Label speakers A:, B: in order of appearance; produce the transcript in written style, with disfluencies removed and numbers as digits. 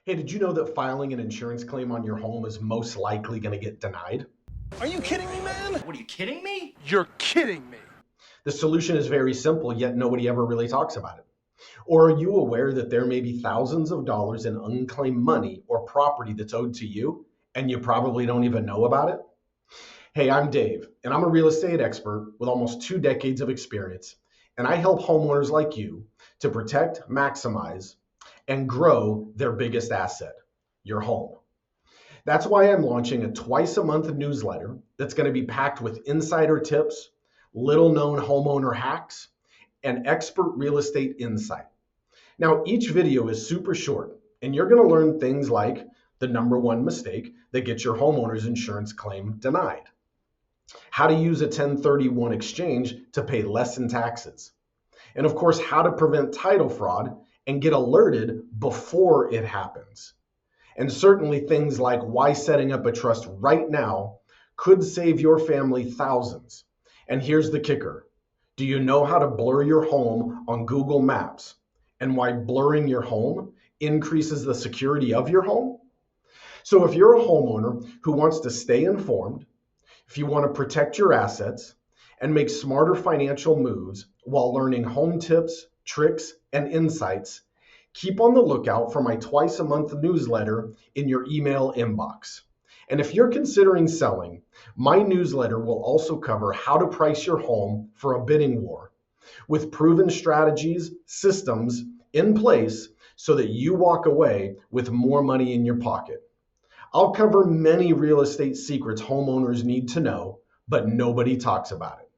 A: Hey, did you know that filing an insurance claim on your home is most likely going to get denied?
B: Are you kidding me, man?
C: What, are you kidding me?
B: You're kidding me.
A: The solution is very simple, yet nobody ever really talks about it. Or are you aware that there may be thousands of dollars in unclaimed money or property that's owed to you, and you probably don't even know about it? Hey, I'm Dave, and I'm a real estate expert with almost 2 decades of experience, and I help homeowners like you to protect, maximize, and grow their biggest asset, your home. That's why I'm launching a twice a month newsletter that's going to be packed with insider tips, little known homeowner hacks, and expert real estate insight. Now, each video is super short, and you're going to learn things like the number one mistake that gets your homeowner's insurance claim denied, how to use a 1031 exchange to pay less in taxes, and of course, how to prevent title fraud and get alerted before it happens. And certainly things like why setting up a trust right now could save your family thousands. And here's the kicker. Do you know how to blur your home on Google Maps and why blurring your home increases the security of your home? So if you're a homeowner who wants to stay informed, if you want to protect your assets and make smarter financial moves while learning home tips, tricks, and insights, keep on the lookout for my twice a month newsletter in your email inbox. And if you're considering selling, my newsletter will also cover how to price your home for a bidding war with proven strategies, systems in place so that you walk away with more money in your pocket. I'll cover many real estate secrets homeowners need to know, but nobody talks about it.